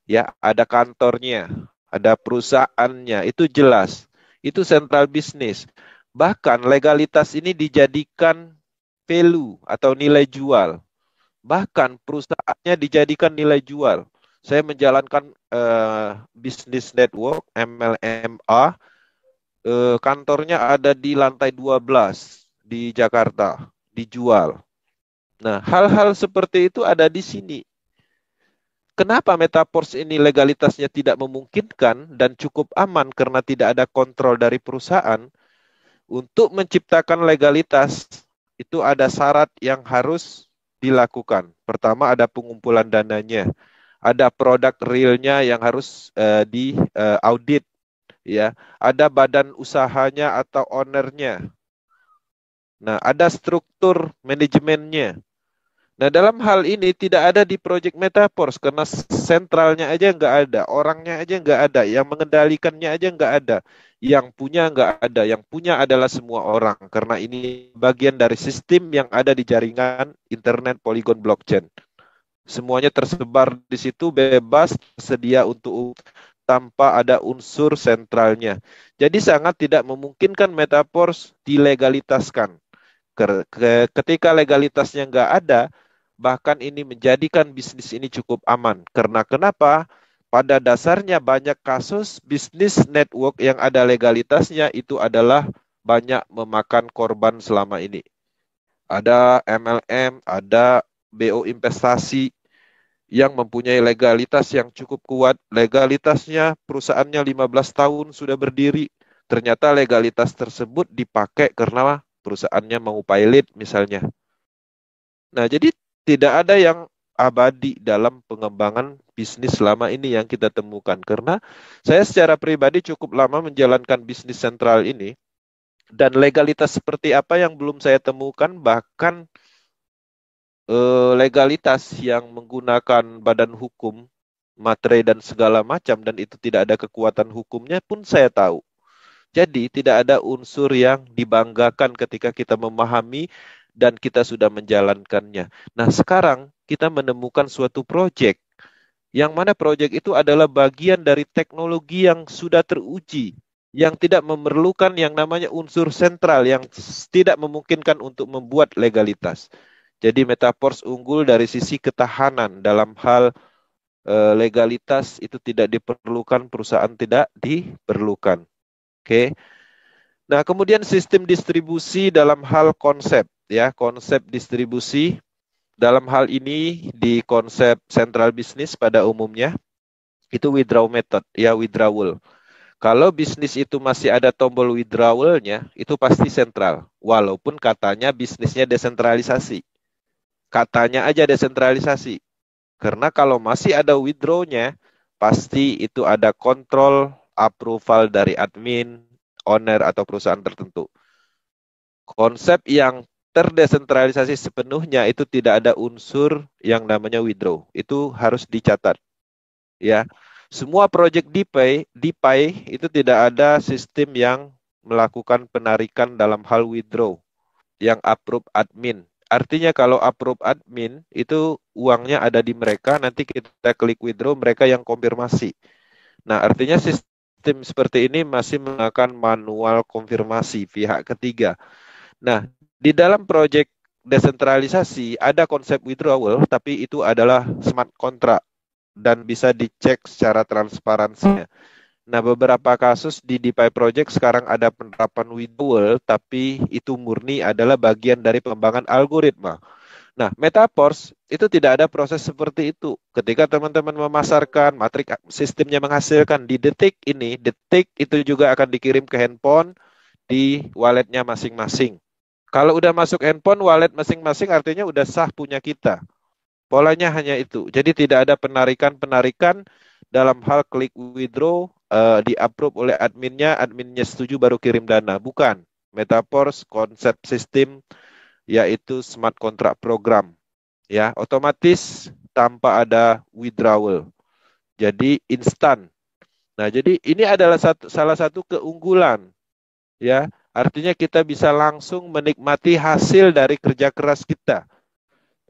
Ya, ada kantornya, ada perusahaannya, itu jelas. Itu central bisnis. Bahkan legalitas ini dijadikan value atau nilai jual. Bahkan perusahaannya dijadikan nilai jual. Saya menjalankan bisnis network MLMA, kantornya ada di lantai 12 di Jakarta, dijual. Nah, hal-hal seperti itu ada di sini. Kenapa Metaverse ini legalitasnya tidak memungkinkan dan cukup aman karena tidak ada kontrol dari perusahaan? Untuk menciptakan legalitas, itu ada syarat yang harus dilakukan. Pertama, ada pengumpulan dananya. Ada produk realnya yang harus di audit, ya. Ada badan usahanya atau ownernya. Nah, ada struktur manajemennya. Nah, dalam hal ini tidak ada di Project Metaverse karena sentralnya aja nggak ada, orangnya aja nggak ada, yang mengendalikannya aja nggak ada, yang punya nggak ada, yang punya adalah semua orang karena ini bagian dari sistem yang ada di jaringan internet Polygon blockchain. Semuanya tersebar di situ bebas, tersedia untuk tanpa ada unsur sentralnya. Jadi sangat tidak memungkinkan Metaverse dilegalitaskan. Ketika legalitasnya nggak ada, bahkan ini menjadikan bisnis ini cukup aman. Karena kenapa? Pada dasarnya banyak kasus bisnis network yang ada legalitasnya itu adalah banyak memakan korban selama ini. Ada MLM, ada BO investasi yang mempunyai legalitas yang cukup kuat. Legalitasnya perusahaannya 15 tahun sudah berdiri. Ternyata legalitas tersebut dipakai karena perusahaannya mau pilot misalnya. Nah, jadi tidak ada yang abadi dalam pengembangan bisnis selama ini yang kita temukan. Karena saya secara pribadi cukup lama menjalankan bisnis sentral ini, dan legalitas seperti apa yang belum saya temukan, bahkan legalitas yang menggunakan badan hukum, materai dan segala macam, dan itu tidak ada kekuatan hukumnya pun saya tahu. Jadi tidak ada unsur yang dibanggakan ketika kita memahami dan kita sudah menjalankannya. Nah, sekarang kita menemukan suatu proyek yang mana proyek itu adalah bagian dari teknologi yang sudah teruji, yang tidak memerlukan yang namanya unsur sentral, yang tidak memungkinkan untuk membuat legalitas. Jadi Metaverse unggul dari sisi ketahanan dalam hal legalitas itu tidak diperlukan, perusahaan tidak diperlukan. Oke. Nah, kemudian sistem distribusi dalam hal konsep, ya, konsep distribusi dalam hal ini di konsep central business pada umumnya itu withdrawal method, ya, withdrawal. Kalau bisnis itu masih ada tombol withdrawalnya, itu pasti sentral, walaupun katanya bisnisnya desentralisasi. Katanya aja desentralisasi. Karena kalau masih ada withdrawnya, pasti itu ada kontrol approval dari admin, owner, atau perusahaan tertentu. Konsep yang terdesentralisasi sepenuhnya itu tidak ada unsur yang namanya withdraw. Itu harus dicatat. Ya, semua project DeFi itu tidak ada sistem yang melakukan penarikan dalam hal withdraw yang approve admin. Artinya kalau approve admin itu uangnya ada di mereka, nanti kita klik withdraw, mereka yang konfirmasi. Nah, artinya sistem seperti ini masih menggunakan manual konfirmasi pihak ketiga. Nah, di dalam proyek desentralisasi ada konsep withdrawal, tapi itu adalah smart contract dan bisa dicek secara transparansinya. Nah, beberapa kasus di DeFi project sekarang ada penerapan withdrawal, tapi itu murni adalah bagian dari pengembangan algoritma. Nah, Metaverse itu tidak ada proses seperti itu. Ketika teman-teman memasarkan, matrik sistemnya menghasilkan di detik itu juga akan dikirim ke handphone di walletnya masing-masing. Kalau udah masuk handphone, wallet masing-masing artinya udah sah punya kita. Polanya hanya itu. Jadi tidak ada penarikan-penarikan dalam hal klik withdraw, di-approve oleh adminnya, adminnya setuju baru kirim dana. Bukan. Metaverse konsep sistem yaitu smart contract program. Ya, otomatis tanpa ada withdrawal. Jadi instan. Nah, jadi ini adalah salah satu keunggulan, ya. Artinya kita bisa langsung menikmati hasil dari kerja keras kita.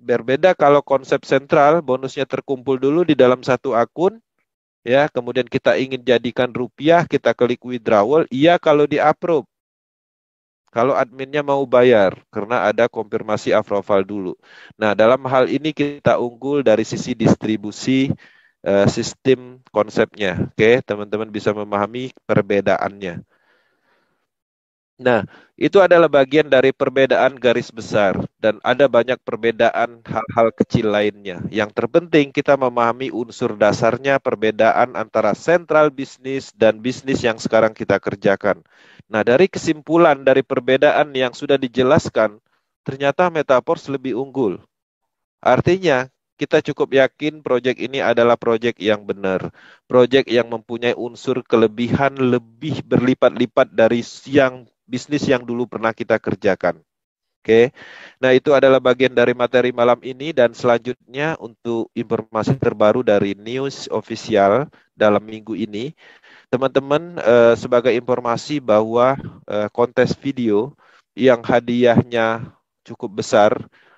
Berbeda kalau konsep sentral, bonusnya terkumpul dulu di dalam satu akun, ya. Kemudian kita ingin jadikan rupiah, kita klik withdrawal, iya kalau di-approve. Kalau adminnya mau bayar, karena ada konfirmasi approval dulu. Nah, dalam hal ini kita unggul dari sisi distribusi sistem konsepnya. Oke, teman-teman bisa memahami perbedaannya. Nah, itu adalah bagian dari perbedaan garis besar dan ada banyak perbedaan hal-hal kecil lainnya. Yang terpenting kita memahami unsur dasarnya perbedaan antara sentral bisnis dan bisnis yang sekarang kita kerjakan. Nah, dari kesimpulan dari perbedaan yang sudah dijelaskan, ternyata Metaverse lebih unggul. Artinya, kita cukup yakin proyek ini adalah proyek yang benar. Proyek yang mempunyai unsur kelebihan lebih berlipat-lipat dari yang bisnis yang dulu pernah kita kerjakan. Oke. Nah, itu adalah bagian dari materi malam ini dan selanjutnya untuk informasi terbaru dari news official dalam minggu ini. Teman-teman, sebagai informasi bahwa kontes video yang hadiahnya cukup besar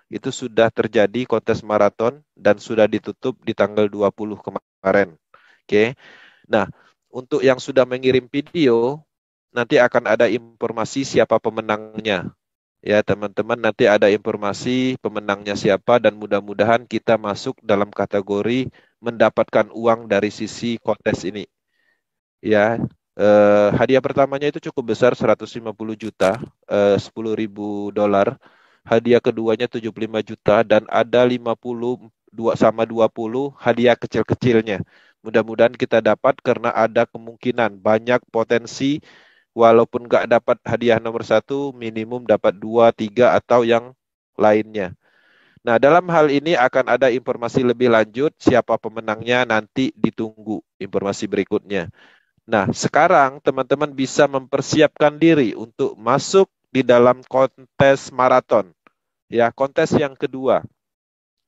itu sudah terjadi kontes maraton dan sudah ditutup di tanggal 20 kemarin. Oke. Nah, untuk yang sudah mengirim video, nanti akan ada informasi siapa pemenangnya. Ya, teman-teman, nanti ada informasi pemenangnya siapa dan mudah-mudahan kita masuk dalam kategori mendapatkan uang dari sisi kontes ini. Ya, hadiah pertamanya itu cukup besar 150 juta, 10.000 dolar. Hadiah keduanya 75 juta dan ada 52 sama 20 hadiah kecil-kecilnya. Mudah-mudahan kita dapat karena ada kemungkinan banyak potensi walaupun nggak dapat hadiah nomor satu, minimum dapat dua, tiga atau yang lainnya. Nah, dalam hal ini akan ada informasi lebih lanjut siapa pemenangnya nanti ditunggu informasi berikutnya. Nah, sekarang teman-teman bisa mempersiapkan diri untuk masuk di dalam kontes maraton. Ya, kontes yang kedua.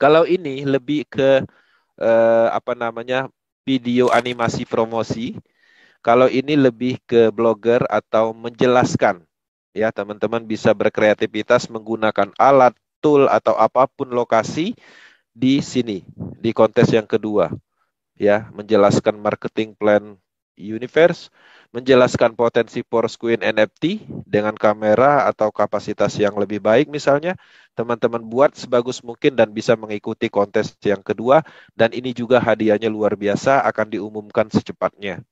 Kalau ini lebih ke apa namanya? Video animasi promosi. Kalau ini lebih ke blogger atau menjelaskan. Ya, teman-teman bisa berkreativitas menggunakan alat, tool atau apapun lokasi di sini di kontes yang kedua. Ya, menjelaskan marketing plan universe, menjelaskan potensi Porosquin NFT dengan kamera atau kapasitas yang lebih baik misalnya, teman-teman buat sebagus mungkin dan bisa mengikuti kontes yang kedua dan ini juga hadiahnya luar biasa akan diumumkan secepatnya.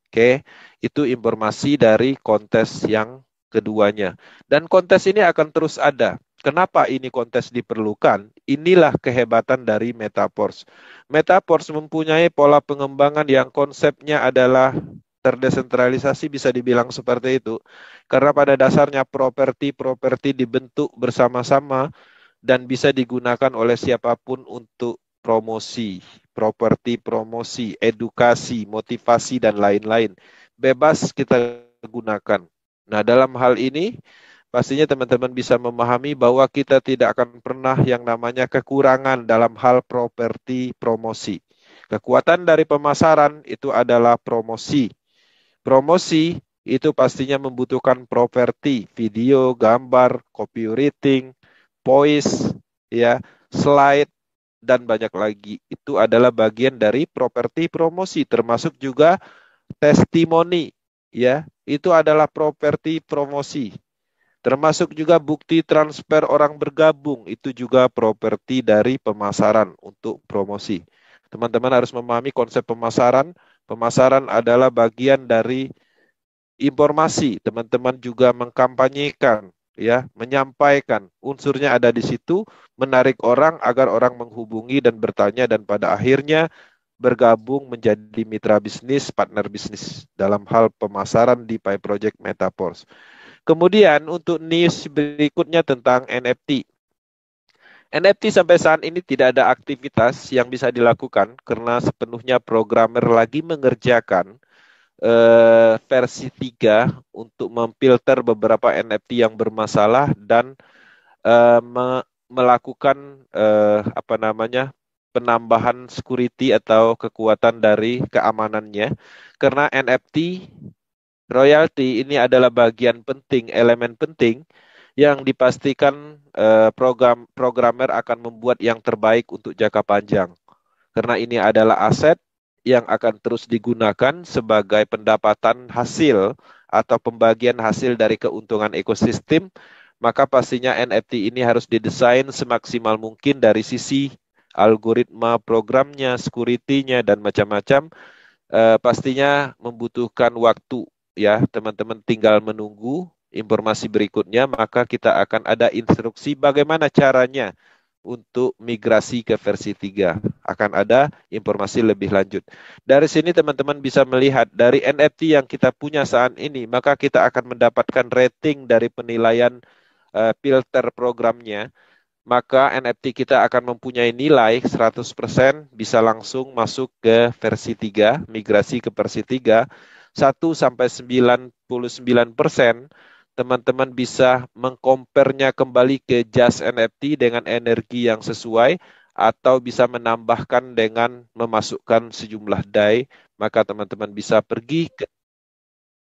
Oke, itu informasi dari kontes yang keduanya. Dan kontes ini akan terus ada. Kenapa ini kontes diperlukan? Inilah kehebatan dari Metaverse. Metaverse mempunyai pola pengembangan yang konsepnya adalah terdesentralisasi, bisa dibilang seperti itu. Karena pada dasarnya properti-properti dibentuk bersama-sama dan bisa digunakan oleh siapapun untuk promosi, properti promosi, edukasi, motivasi, dan lain-lain. Bebas kita gunakan. Nah, dalam hal ini, pastinya teman-teman bisa memahami bahwa kita tidak akan pernah yang namanya kekurangan dalam hal properti promosi. Kekuatan dari pemasaran itu adalah promosi. Promosi itu pastinya membutuhkan properti, video, gambar, copywriting, voice, ya, slide, dan banyak lagi. Itu adalah bagian dari properti promosi, termasuk juga testimoni, ya. Itu adalah properti promosi. Termasuk juga bukti transfer orang bergabung, itu juga properti dari pemasaran untuk promosi. Teman-teman harus memahami konsep pemasaran. Pemasaran adalah bagian dari informasi. Teman-teman juga mengkampanyekan, ya, menyampaikan. Unsurnya ada di situ, menarik orang agar orang menghubungi dan bertanya dan pada akhirnya bergabung menjadi mitra bisnis, partner bisnis dalam hal pemasaran di Pi Project Metaverse. Kemudian untuk news berikutnya tentang NFT. NFT sampai saat ini tidak ada aktivitas yang bisa dilakukan karena sepenuhnya programmer lagi mengerjakan versi 3 untuk memfilter beberapa NFT yang bermasalah dan melakukan apa namanya penambahan security atau kekuatan dari keamanannya karena NFT royalty ini adalah bagian penting, elemen penting yang dipastikan programmer akan membuat yang terbaik untuk jangka panjang. Karena ini adalah aset yang akan terus digunakan sebagai pendapatan hasil atau pembagian hasil dari keuntungan ekosistem, maka pastinya NFT ini harus didesain semaksimal mungkin dari sisi algoritma programnya, security-nya, dan macam-macam. Pastinya membutuhkan waktu ya, teman-teman tinggal menunggu informasi berikutnya, maka kita akan ada instruksi bagaimana caranya untuk migrasi ke versi 3. Akan ada informasi lebih lanjut. Dari sini teman-teman bisa melihat dari NFT yang kita punya saat ini, maka kita akan mendapatkan rating dari penilaian filter programnya. Maka NFT kita akan mempunyai nilai 100% bisa langsung masuk ke versi 3, migrasi ke versi 3. 1-99% teman-teman bisa mengkompernya kembali ke Just NFT dengan energi yang sesuai atau bisa menambahkan dengan memasukkan sejumlah DAI, maka teman-teman bisa pergi ke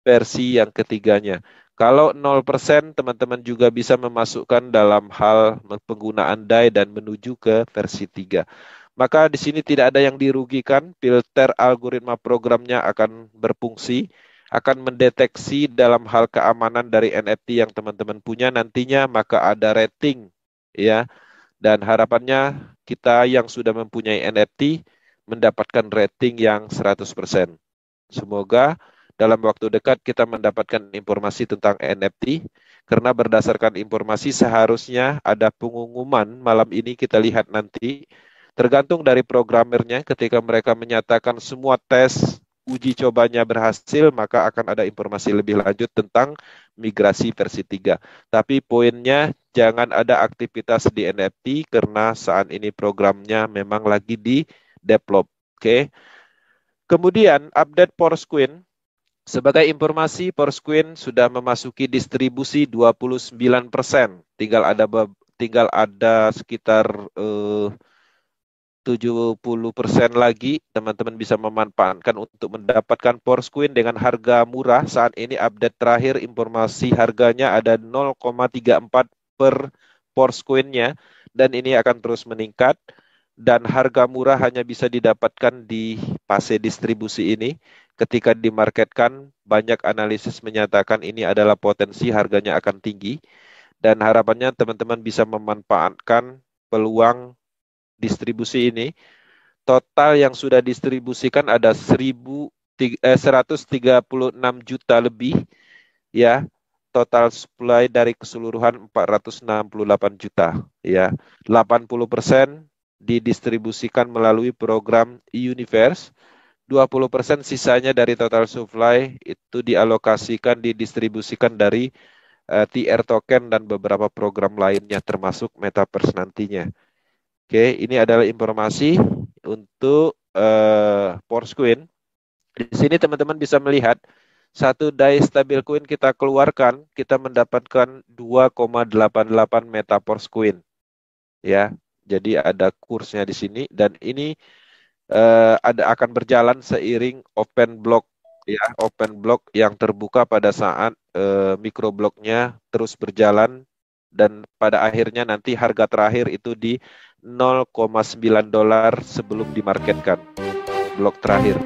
versi yang ketiganya. Kalau 0%, teman-teman juga bisa memasukkan dalam hal penggunaan DAI dan menuju ke versi 3. Maka di sini tidak ada yang dirugikan, filter algoritma programnya akan berfungsi, akan mendeteksi dalam hal keamanan dari NFT yang teman-teman punya nantinya, maka ada rating ya. Dan harapannya kita yang sudah mempunyai NFT mendapatkan rating yang 100%. Semoga dalam waktu dekat kita mendapatkan informasi tentang NFT, karena berdasarkan informasi seharusnya ada pengumuman malam ini, kita lihat nanti. Tergantung dari programmernya, ketika mereka menyatakan semua tes uji cobanya berhasil, maka akan ada informasi lebih lanjut tentang migrasi versi 3. Tapi poinnya jangan ada aktivitas di NFT karena saat ini programnya memang lagi di develop. Oke. Kemudian update Porosquin. Sebagai informasi, Porosquin sudah memasuki distribusi 29%. Tinggal ada sekitar 70% lagi teman-teman bisa memanfaatkan untuk mendapatkan Porosquin dengan harga murah. Saat ini update terakhir informasi harganya ada 0,34 per Porosquin-nya dan ini akan terus meningkat. Dan harga murah hanya bisa didapatkan di fase distribusi ini. Ketika dimarketkan, banyak analisis menyatakan ini adalah potensi harganya akan tinggi. Dan harapannya teman-teman bisa memanfaatkan peluang distribusi ini. Total yang sudah distribusikan ada 136 juta lebih ya. Total supply dari keseluruhan 468 juta ya. 80% didistribusikan melalui program e-Universe. 20% sisanya dari total supply itu dialokasikan, didistribusikan dari TR token dan beberapa program lainnya termasuk Metaverse nantinya. Oke, ini adalah informasi untuk Porosquin. Di sini teman-teman bisa melihat satu DAI stablecoin kita keluarkan, kita mendapatkan 2,88 Meta Porosquin. Ya, jadi ada kursnya di sini dan ini akan berjalan seiring open block ya, open block yang terbuka pada saat microblognya terus berjalan dan pada akhirnya nanti harga terakhir itu di $0,9 sebelum dimarketkan blok terakhir.